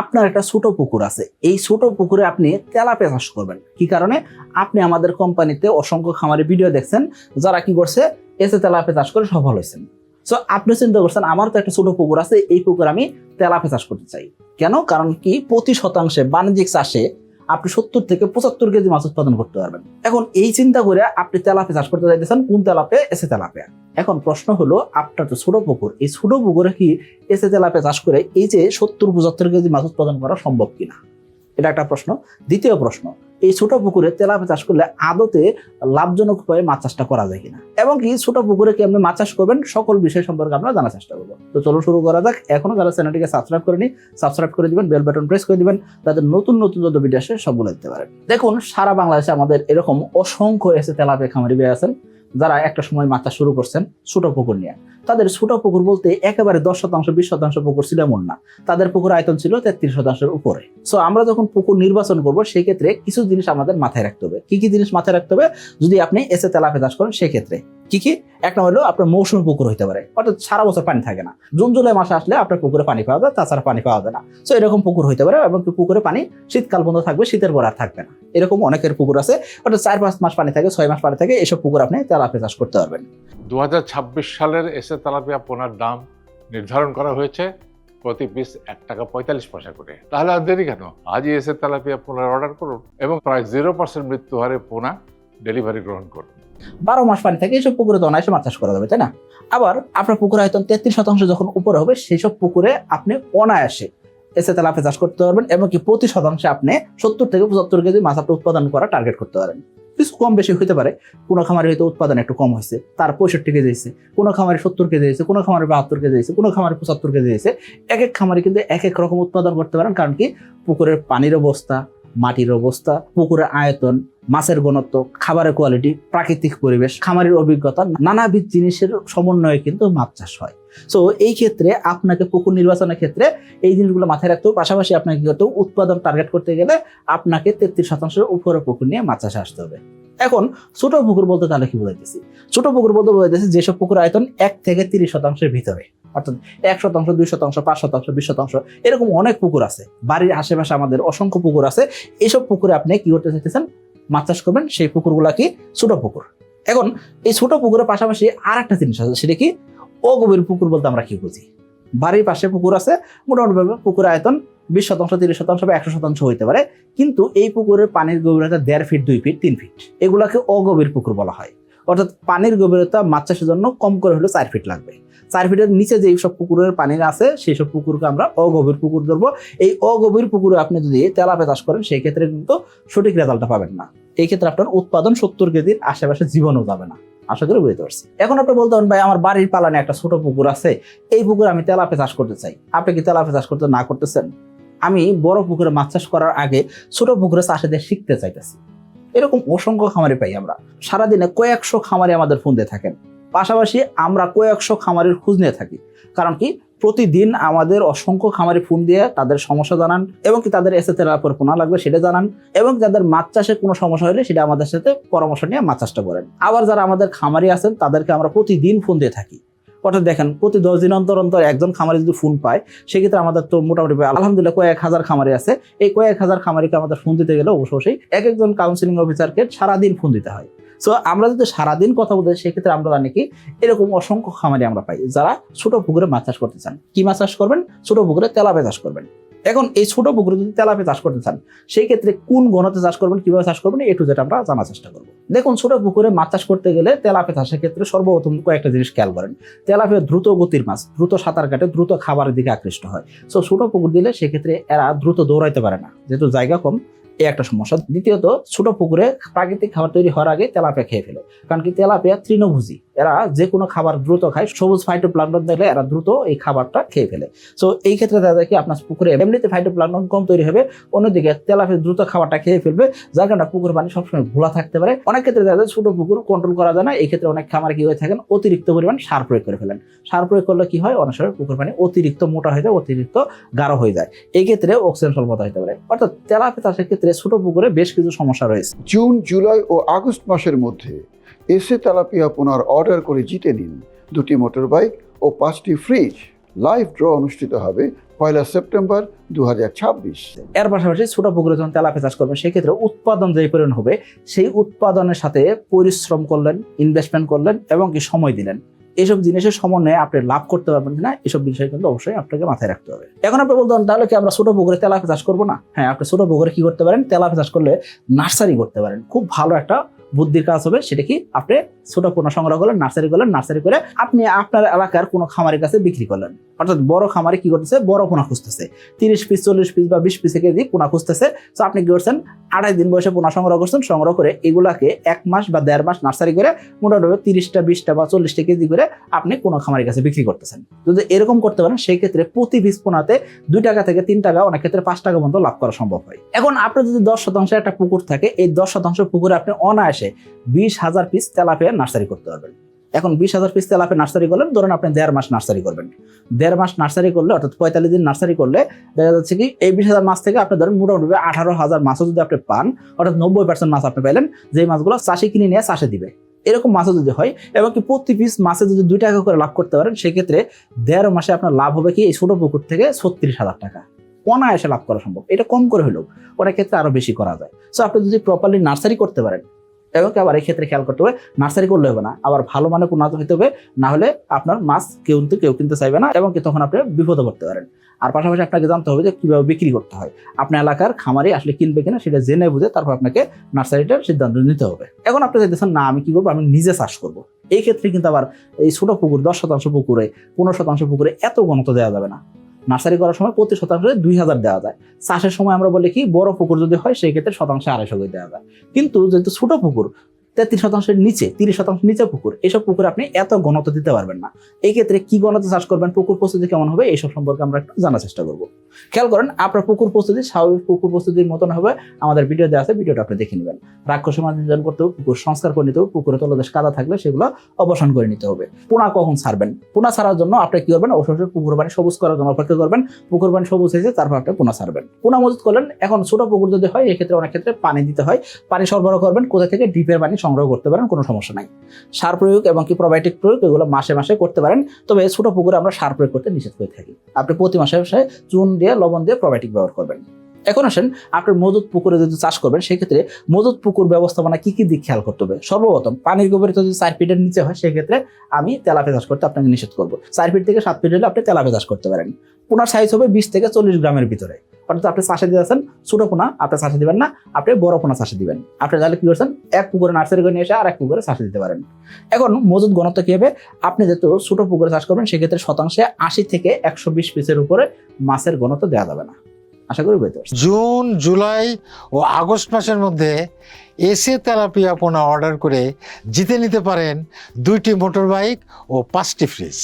আপনার একটা ছোট পুকুর আছে, এই ছোট পুকুরে আপনি তেলাপিয়া চাষ করবেন। কি কারণে? আপনি আমাদের কোম্পানিতে অসংখ্য খামারি ভিডিও দেখছেন যারা কি করছে, এসে তেলাপিয়া চাষ করে সফল হয়েছেন। সো আপনি চিন্তা করছেন আমার তো একটা ছোট পুকুর আছে, এই পুকুর আমি তেলাপিয়া চাষ করতে চাই। কেন? কারণ কি প্রতি শতাংশে বাণিজ্যিক চাষে আপনি 70 থেকে 75 কেজি মাছ উৎপাদন করতে পারবেন। এখন এই চিন্তা করে আপনি তেলাপিয়া চাষ করতে চাইতেছেন, কোন তেলাপিয়া? এসে তেলাপিয়া। এখন প্রশ্ন হলো, আপনার তো ছোট পুকুর, এই ছোট পুকুরে কি এসে তেলাপিয়া চাষ করে এই যে 70-75 কেজি মাছ উৎপাদন করা সম্ভব কিনা, এটা একটা প্রশ্ন। দ্বিতীয় প্রশ্ন, এই ছোট পুকুরে তেলাপিয়া চাষ করলে আদতে লাভজনক উপায়ে মাছ চাষটা করা যায় কিনা, এবং কি ছোট পুকুরে কি আপনি মাছ চাষ করবেন, সকল বিষয় সম্পর্কে আমরা জানার চেষ্টা করবো। তো চলো শুরু করা যাক। এখনো যারা চ্যানেলটিকে সাবস্ক্রাইব করেনি, সাবস্ক্রাইব করে দিবেন, বেল বাটন প্রেস করে দিবেন, তাদের নতুন নতুন যত ভিডিও আসে সবগুলো দেখতে পারেন। দেখুন, সারা বাংলাদেশে আমাদের এরকম অসংখ্য এসে তেলাপিয়া খামারি ভাই আছেন যারা একটা সময় মাছ চাষ শুরু করছেন ছোট পুকুর নিয়ে। তাদের ছোট পুকুর বলতে একেবারে 10%-20% পুকুর ছিল এমন না, তাদের পুকুর আয়তন ছিল 33%-এর উপরে। সো আমরা যখন পুকুর নির্বাচন করবো সেই ক্ষেত্রে কিছু জিনিস আমাদের মাথায় রাখতে হবে। কি কি জিনিস মাথায় রাখতে হবে যদি আপনি এসে তেলাপিয়া চাষ করেন? সেক্ষেত্রে কি কি? একটা হলো আপনার মৌসুমী পুকুর হইতে পারে, অর্থাৎ সারা বছর পানি থাকে না, জুন জুলাই মাসে আসলে আপনার পুকুরে পানি পাওয়া যায়, তাছাড়া পানি পাওয়া যায় না। সো এরকম পুকুর হইতে পারে, এবং পুকুরে পানি শীতকাল পর্যন্ত থাকবে, শীতের পর আর থাকবে না। এরকম অনেকের পুকুর আছে, অর্থাৎ 4-5 মাস পানি থাকে, 6 মাস পানি থাকে, এসব পুকুর আপনি তেলাপিয়া চাষ করতে পারবেন। 2026 সালের এসে তেলাপিয়া পোনার দাম নির্ধারণ করা হয়েছে প্রতি পিস ৳1.45 করে। তাহলে আর দেরি কেন? আজই এসে তেলাপিয়া পোনার অর্ডার করুন এবং প্রায় 0% মৃত্যু হারে পোনা ডেলিভারি গ্রহণ করুন। 12 মাস পানি থাকে, এইসব পুকুরে তো অনায়াসে মাছ চাষ করা যাবে, তাই না? আবার আপনার পুকুর আয়তন 33% যখন উপরে হবে, সেই সব পুকুরে আপনি অনায়াসে এসে তেলাপিয়া চাষ করতে পারবেন, এবং কি প্রতি শতাংশে আপনি 70 থেকে 75 কেজি মাছ আপনি উৎপাদন করা টার্গেট করতে পারেন। কিছু কম বেশি হইতে পারে, কোনো খামারে হয়তো উৎপাদন একটু কম হয়েছে, তার 65 কেজি হয়েছে, কোনো খামারে 70 কেজি হয়েছে, কোনো খামারে 72 কেজি হয়েছে, কোনো খামারে 75 কেজি হয়েছে। এক এক খামারে কিন্তু এক এক রকম উৎপাদন করতে পারেন। কারণ কি? পুকুরের পানির অবস্থা, মাটির অবস্থা, পুকুরের আয়তন, মাছের ঘনত্ব, খাবারের কোয়ালিটি, প্রাকৃতিক পরিবেশ, খামারের অভিজ্ঞতা, নানাবিধ জিনিসের সমন্বয়ে কিন্তু মাছ চাষ হয়। সো এই ক্ষেত্রে আপনাকে পুকুর নির্বাচনের ক্ষেত্রে এই জিনিসগুলো মাথায় রাখতে হবে। পাশাপাশি আপনাকে কি করতে হবে? উৎপাদন টার্গেট করতে গেলে আপনাকে 33%-এর উপরে পুকুর নিয়ে মাছ চাষে আসতে হবে। এখন ছোট পুকুর বলতে তাহলে কি বোঝাইতেছি? ছোট পুকুর বলতে বোঝাইতেছি যেসব পুকুর আয়তন 1 থেকে 30%-এর ভিতরে, অর্থাৎ 1%, 2%, 5%, 20%, এরকম অনেক পুকুর আছে। বাড়ির আশেপাশে আমাদের অসংখ্য পুকুর আছে। এইসব পুকুরে আপনি কি করতে চাইতেছেন? মাছ চাষ করবেন। সেই পুকুরগুলা কি? ছোট পুকুর। এখন এই ছোট পুকুরের পাশাপাশি আর একটা জিনিস আছে, সেটা কি? অগভীর পুকুর বলতে আমরা কি বুঝি? বাড়ির পাশে পুকুর আছে, মোটামুটি পুকুরের আয়তন 20%, 30% বা 100% হইতে পারে, কিন্তু এই পুকুরের পানির গভীরতা 1.5 ফিট, 2 ফিট, 3 ফিট। এগুলাকে অগভীর পুকুর বলা হয়। অর্থাৎ পানির গভীরতা মাছ চাষের জন্য কম করে হলো 4 ফিট লাগবে। 4 ফিটের নিচে যে সব পুকুরের পানি আছে সেই সব পুকুরকে আমরা অগভীর পুকুর ধরবো। এই অগভীর পুকুরে আপনি যদি তেলাপিয়া চাষ করেন, সেই ক্ষেত্রে কিন্তু সঠিক রেজাল্টটা পাবেন না। এই ক্ষেত্রে আপনার উৎপাদন 70 কেজির আশেপাশে জীবনও যাবে না। আশা করি বুঝতে পারছি। এখন আপনি বলতে পারেন, ভাই আমার বাড়ির পালানে একটা ছোট পুকুর আছে, এই পুকুরে আমি তেলাপিয়া চাষ করতে চাই। আপনি কি তেলাপিয়া চাষ করতে না করতেছেন? আমি বড় পুকুরে মাছ চাষ করার আগে ছোট পুকুরে চাষে শিখতে চাইতেছি। এরকম অসংখ্য খামারি পাই আমরা। সারাদিনে কয়েকশো খামারি আমাদের ফোন দিয়ে থাকেন। পাশাপাশি আমরা কয়েকশো খামারির খোঁজ নিয়ে থাকি। কারণ কি? প্রতিদিন আমাদের অসংখ্য খামারি ফোন দিয়ে তাদের সমস্যা জানান, এবং কি তাদের এসে তেলাপিয়ার পোনা লাগবে সেটা জানান, এবং যাদের মাছ চাষে কোনো সমস্যা হলে সেটা আমাদের সাথে পরামর্শ নিয়ে মাছ চাষটা করেন। আবার যারা আমাদের খামারি আছেন তাদেরকে আমরা প্রতিদিন ফোন দিয়ে থাকি। অর্থাৎ দেখেন, প্রতি 10 দিন অন্তর অন্তর একজন খামারি যদি ফোন পায়, সেক্ষেত্রে আমাদের তো মোটামুটি আলহামদুলিল্লাহ কয়েক হাজার খামারি আছে। এই কয়েক হাজার খামারিকে আমাদের ফোন দিতে গেলে অবশ্যই এক একজন কাউন্সিলিং অফিসারকে সারাদিন ফোন দিতে হয়। সো আমরা যদি সারাদিন কথা বলতে, সেক্ষেত্রে আমরা জানি কি এরকম অসংখ্য খামারি আমরা পাই যারা ছোট পুকুরে মাছ চাষ করতে চান। কি মাছ চাষ করবেন? ছোট পুকুরে তেলাপিয়া চাষ করবেন। এখন এই ছোট পুকুরে যদি তেলাপিয়া চাষ করতে চান, সেই ক্ষেত্রে কোন গণতে চাষ করবেন, কিভাবে চাষ করবেন, এ টু জেড আমরা জানার চেষ্টা করবো। দেখুন, ছোট পুকুরে মাছ চাষ করতে গেলে তেলাপিয়া চাষের ক্ষেত্রে সর্বপ্রথম কয়েকটা জিনিস খেয়াল করেন। তেলাপিয়া দ্রুত গতির মাছ, দ্রুত সাঁতার কাটে, দ্রুত খাবারের দিকে আকৃষ্ট হয়। সো ছোট পুকুর দিলে সেক্ষেত্রে এরা দ্রুত দৌড়াইতে পারে না, যেহেতু জায়গা কম। এই একটা সমস্যা। দ্বিতীয়ত, ছোট পুকুরে প্রাকৃতিক খাবার তৈরি হওয়ার আগে তেলাপিয়া খেয়ে ফেলে। কারণ কি? তেলাপিয়া তৃণভোজী, এরা যে কোনো খাবার দ্রুত খায়। সবুজ ফাইটোপ্লাঙ্কটন দেখলে এরা দ্রুত এই খাবারটা খেয়ে ফেলে। সো এই ক্ষেত্রে দেখা যায় কি আপনার পুকুরে এমনিতে ফাইটোপ্লাঙ্কটন কম তৈরি হবে, অন্যদিকে তেলাপিয়া দ্রুত খাবারটা খেয়ে ফেলবে, যার কারণে পুকুর পানি সবসময় ঘোলা থাকতে পারে। অনেক ক্ষেত্রে দেখা যায় ছোট পুকুর কন্ট্রোল করা যায় না। এই ক্ষেত্রে অনেক খামার কি হয়ে থাকেন, অতিরিক্ত পরিমাণ সার প্রয়োগ করে ফেলেন। সার প্রয়োগ করলে কি হয়? অনেক সময় পুকুর পানি অতিরিক্ত মোটা হয়ে যায়, অতিরিক্ত গাঢ় হয়ে যায়। এই ক্ষেত্রে অক্সিজেন স্বল্পতা হতে পারে। অর্থাৎ তেলাপিয়া চাষের ক্ষেত্রে ছোট পুকুরে বেশ কিছু সমস্যা রয়েছে। জুন, জুলাই ও আগস্ট মাসের মধ্যে এসে তেলাপিয়া পোনার অর্ডার করে জিতে নিন 2টি মোটর বাইক ও 5টি ফ্রিজ। লাইভ ড্র অনুষ্ঠিত হবে 1 সেপ্টেম্বর 2026। এর পাশাপাশি ছোট পুকুরে যখন তেলাপিয়া চাষ করবেন সেক্ষেত্রে উৎপাদন যেই পরিমাণ হবে সেই উৎপাদনের সাথে পরিশ্রম করলেন, ইনভেস্টমেন্ট করলেন এবং কি সময় দিলেন, এইসব জিনিসের সমন্বয়ে আপনি লাভ করতে পারবেন কিনা এসব বিষয় কিন্তু অবশ্যই আপনাকে মাথায় রাখতে হবে। এখন আপনি বলতে পারেন তাহলে কি আমরা ছোট পুকুরে তেলাপিয়া চাষ করবো না? হ্যাঁ, আপনি ছোট পুকুরে কি করতে পারেন, তেলাপিয়া চাষ করলে নার্সারি করতে পারেন। খুব ভালো একটা বুদ্ধির কাজ হবে। সেটা কি, আপনি ছোট পোনা সংগ্রহ করলেন, নার্সারি করলেন, নার্সারি করে আপনি আপনার এলাকার কোনো খামারের কাছে বিক্রি করলেন। অর্থাৎ বড় খামারে কি করতেছে, বড় পোনা খুঁজতেছে, 30 পিস 40 পিস বা 20 পিস কেজি পোনা খুঁজতেছে। তো আপনি কি করছেন, 28 দিন বয়সে পোনা সংগ্রহ করছেন, সংগ্রহ করে এগুলাকে 1 মাস বা 1.5 মাস নার্সারি করে মোটামুটি 30টা 20টা বা 40টা কেজি করে আপনি কোনো খামারের কাছে বিক্রি করতেছেন। যদি এরকম করতে পারেন সেই ক্ষেত্রে প্রতি পিস পোনাতে 2 টাকা থেকে 3 টাকা, অনেক ক্ষেত্রে 5 টাকা পর্যন্ত লাভ করা সম্ভব হয়। এখন আপনার যদি 10% একটা পুকুর থাকে, এই 10% পুকুরে আপনি অনায়াসে 20,000 পিস তেলাপিয়া নার্সারি করতে পারবেন। এখন 20,000 পিস তেলাপিয়া নার্সারি করলেন, ধরেন আপনি 1.5 মাস নার্সারি করবেন। 1.5 মাস নার্সারি করলে অর্থাৎ 45 দিন নার্সারি করলে দেখা যাচ্ছে কি এই 20,000 মাছ থেকে আপনি ধরেন মোটামুটি 18,000 মাছও যদি আপনি পান, অর্থাৎ 90% মাছ আপনি পাইলেন, যেই মাছগুলো চাষি কিনে নিয়ে চাষে দিবে, এরকম মাছও যদি হয় এবং কি প্রতি পিস মাছে যদি 2 টাকা করে লাভ করতে পারেন, সেক্ষেত্রে 1.5 মাসে আপনার লাভ হবে কি এই ছোট পুকুর থেকে 36,000 টাকা অনায়াসে লাভ করা সম্ভব। এটা কম করে হলেও অনেক ক্ষেত্রে আরো বেশি করা যায়। সো আপনি যদি প্রপারলি নার্সারি করতে পারেন, এবং আবার এই ক্ষেত্রে খেয়াল করতে হবে নার্সারি করলে হবে না, আবার ভালো মানে পোনা হতে হবে, না হলে আপনার মাছ কেউ কিনতে চাইবে না এবং কি তখন আপনি বিপদে পড়তে পারেন। আর পাশাপাশি আপনাকে জানতে হবে যে কিভাবে বিক্রি করতে হয়। আপনার এলাকার খামারি আসলে কিনবে কিনা সেটা জেনে বুঝে তারপর আপনাকে নার্সারিটার সিদ্ধান্ত নিতে হবে। এখন আপনি চাইতেছেন না আমি কি করবো, আমি নিজে চাষ করবো, এই ক্ষেত্রে কিন্তু আবার এই ছোট পুকুর 10% পুকুরে 15% পুকুরে এত ঘনত্ব দেওয়া যাবে না। নার্সারি করার সময় প্রতি শতাংশে 2,000 দেওয়া যায়। চাষের সময় আমরা বলি কি বড় পুকুর যদি হয় সেই ক্ষেত্রে শতাংশে 250 করে দেওয়া যায়। কিন্তু যেহেতু ছোট পুকুর 33% নিচে 30% নিচে পুকুর, এইসব পুকুরে আপনি এত ঘনত্ব দিতে পারবেন না। এই ক্ষেত্রে কি ঘনত্ব চাষ করবেন, পুকুর প্রস্তুতি কেমন হবে, এইসব সম্পর্কে আমরা একটু জানার চেষ্টা করব। খেয়াল করেন আপনার পুকুর প্রস্তুতি স্বাভাবিক পুকুর প্রস্তুতির মতন হবে, আমাদের ভিডিও দেওয়া আছে, ভিডিওটা আপনি দেখে নেবেন। রাক্ষস মাছ নির্ধারণ করতে হবে, পুকুর সংস্কার করে নিতে হবে, পুকুরে তলদেশ কাদা থাকলে সেগুলো অবসান করে নিতে হবে। পোনা কখন ছাড়বেন, পোনা ছাড়ার জন্য আপনি কি করবেন, অবশ্যই পুকুর পানি সবুজ করার জন্য অপেক্ষা করবেন। পুকুর পানি সবুজ হয়েছে তারপর আপনি পোনা ছাড়বেন। পোনা মজুত করলেন। এখন ছোট পুকুর যদি হয় এক্ষেত্রে অনেক ক্ষেত্রে পানি দিতে হয়, পানি সরবরাহ করবেন কোথা থেকে, ডিপের পানি সংগ্রহ করতে পারেন, কোনো সমস্যা নাই। সার প্রয়োগ এবং কি প্রোবায়োটিক প্রয়োগ এগুলো মাসে মাসে করতে পারেন, তবে ছোট পুকুরে আমরা সার প্রয়োগ করতে নিষেধ করে থাকি। আপনি প্রতি মাসে মাসে চুন দিয়ে লবণ দিয়ে প্রোবায়োটিক ব্যবহার করবেন। এখন আসেন আপনার মজুত পুকুরে যদি চাষ করবেন সেক্ষেত্রে মজুত পুকুর ব্যবস্থাপনা কি কি দিক খেয়াল করতে হবে। সর্বপ্রথম পানির গভীরতা যদি 4 ফিটের নিচে হয় সেক্ষেত্রে আমি তেলাপিয়া চাষ করতে আপনাকে নিষেধ করবো। 4 ফিট থেকে 7 ফিট হলে আপনি তেলাপিয়া চাষ করতে পারেন। পোনার সাইজ হবে 20 থেকে 40 গ্রামের ভিতরে। অর্থাৎ আপনি চাষে দিয়েছেন ছোট পোনা, আপনি চাষে দিবেন না, আপনি বড় পোনা চাষে দিবেন। আপনি তাহলে কি করছেন, এক পুকুরে নার্সারি করে নিয়ে এসে আর এক পুকুরে চাষে দিতে পারেন। এখন মজুত ঘনত্ব কি হবে, আপনি যেহেতু ছোট পুকুরে চাষ করবেন সেক্ষেত্রে শতাংশে 80 থেকে 120 পিসের উপরে মাছের ঘনত্ব দেওয়া যাবে না। আশা করি বুঝতে পারছেন। জুন, জুলাই ও আগস্ট মাসের মধ্যে এসে তেলাপিয়া পোনা অর্ডার করে জিতে নিতে পারেন 2টি মোটর বাইক ও 5টি ফ্রিজ।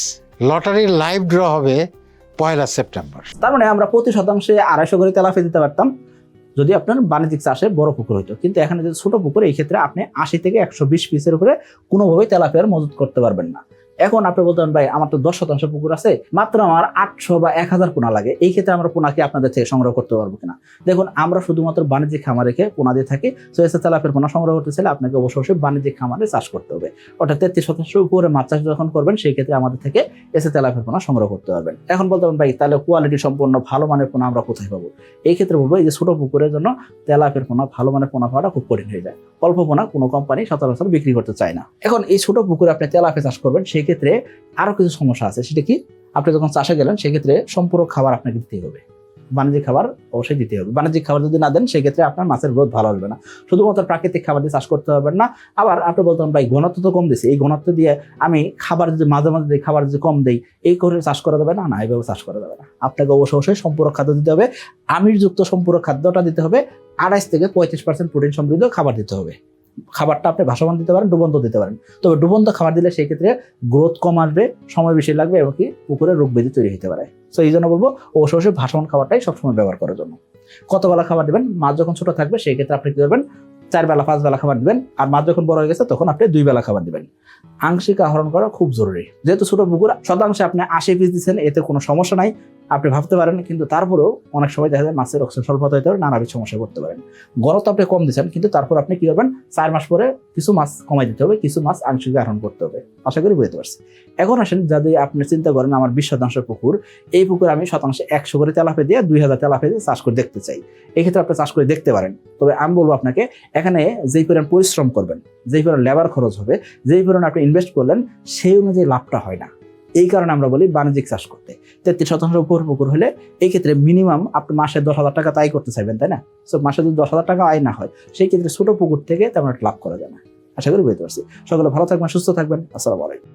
লটারির লাইভ ড্র হবে 1 সেপ্টেম্বর। তার মানে আমরা প্রতি শতাংশে 250 করে তেলাপিয়া দিতে পারতাম যদি আপনার বাণিজ্যিক চাষে বড় পুকুর হইতো। কিন্তু এখানে যদি ছোট পুকুর, এই ক্ষেত্রে আপনি 80 থেকে 120 পিসের উপরে কোনোভাবেই তেলাপিয়ার মজুত করতে পারবেন না। এখন আপনি বলতেন ভাই আমার তো 10% পুকুর আছে, মাত্র আমার 800 বা 1000 পোনা লাগে, এই ক্ষেত্রে আমরা পোনা কি আপনাদের থেকে সংগ্রহ করতে পারবো কিনা। দেখুন আমরা শুধুমাত্র বাণিজ্যিক খামার রেখে পোনা দিয়ে থাকি। তো এসে তেলাপিয়ার পোনা সংগ্রহ করতে চাইলে আপনাকে অবশ্যই বাণিজ্যিক খামারে চাষ করতে হবে। অর্থাৎ 33% উপরে মাছ চাষ যখন করবেন সেই ক্ষেত্রে আমাদের থেকে এসে তেলাপিয়ার পোনা সংগ্রহ করতে পারবেন। এখন বলতে পারেন ভাই তাহলে কোয়ালিটি সম্পন্ন ভালো মানের পোনা আমরা কোথায় পাবো। এই ক্ষেত্রে বলবো এই যে ছোট পুকুরের জন্য তেলাপিয়ার পোনা ভালো মানের পোনা পাওয়াটা খুব কঠিন হয়ে যায়। অল্প পোনা কোনো কোম্পানি সচরাচর বিক্রি করতে চায় না। এখন এই ছোট পুকুরে আপনি তেলাপিয়া চাষ করবেন সেই ক্ষেত্রে আরো কিছু সমস্যা আছে। সেটা কি, আপনি যখন চাষে গেলেন সেক্ষেত্রে সম্পূরক খাবার আপনাকে দিতে হবে, বাণিজ্যিক খাবার অবশ্যই দিতে হবে। বাণিজ্যিক খাবার যদি না দেন সেক্ষেত্রে আপনার মাছের গ্রোথ ভালো হবে না। শুধুমাত্র প্রাকৃতিক খাবার দিয়ে চাষ করতে পারবেন না। আবার আপনি বলতেন ভাই ঘনত্ব তো কম দিচ্ছে, এই ঘনত্ব দিয়ে আমি খাবার যদি মাঝে মাঝে দিই, খাবার যদি কম দেই, এই করে চাষ করা যাবে না। না, এইভাবে চাষ করা যাবে না। আপনাকে অবশ্যই সম্পূরক খাদ্য দিতে হবে। আমিষযুক্ত সম্পূরক খাদ্যটা দিতে হবে। 28 থেকে 35% প্রোটিন সমৃদ্ধ খাবার দিতে হবে। খাবারটা আপনি ভাসমান দিতে পারেন, ডুবন্ত দিতে পারেন। তবে ডুবন্ত খাবার দিলে সেই ক্ষেত্রে গ্রোথ কম আসবে, সময় বেশি লাগবে এবং কি পুকুরে রোগ ব্যাধি তৈরি হতে পারে। তো এই জন্য বলবো অবশ্যই ভাসমান খাবারটাই সবসময় ব্যবহার করার জন্য। কত বেলা খাবার দিবেন, মাছ যখন ছোট থাকবে সেই ক্ষেত্রে আপনি কি করবেন, 4 বেলা 5 বেলা খাবার দিবেন। আর মাছ যখন বড় হয়ে গেছে তখন আপনি 2 বেলা খাবার দিবেন। আংশিক আহরণ করা খুব জরুরি। যেহেতু ছোট পুকুর, শতাংশে আপনি 80 পিস দিচ্ছেন, এতে কোনো সমস্যা নাই। আপনি ভাবতে পারেন, কিন্তু তারপরেও অনেক সময় দেখা যায় মাছের অক্সিজেন স্বল্পতা হতে পারে, নানাবিধ সমস্যায় পড়তে পারেন। গড় তো আপনি কম দিচ্ছেন, কিন্তু তারপর আপনি কি করবেন, 4 মাস পরে কিছু মাছ কমাই দিতে হবে, কিছু মাছ আংশিক আহরণ করতে হবে। আশা করি বুঝতে পারছি। এখন আসেন, যদি আপনি চিন্তা করেন আমার 20% পুকুর, এই পুকুর আমি শতাংশে 100 করে তেলাপিয়া দিয়ে 2000 তেলাপিয়া দিয়ে চাষ করে দেখতে চাই, এই ক্ষেত্রে আপনি চাষ করে দেখতে পারেন। তবে আমি বলবো আপনাকে, এখানে যেই পরিমাণ পরিশ্রম করবেন, যেই পরিমাণ লেবার খরচ হবে, যেই পরিমাণ আপনি ইনভেস্ট করলেন, সেই অনুযায়ী লাভটা হয় না। এই কারণে আমরা বলি বাণিজ্যিক চাষ করতে। 33% উপর পুকুর হলে এই ক্ষেত্রে মিনিমাম আপনি মাসে 10,000 টাকা আয় করতে চাইবেন, তাই না? সো মাসে যদি 10,000 টাকা আয় না হয়, সেই ক্ষেত্রে ছোট পুকুর থেকে তেমন একটা লাভ করা যায় না। আশা করি বুঝতে পারছি। সকলে ভালো থাকবেন, সুস্থ থাকবেন। আসসালামু আলাইকুম।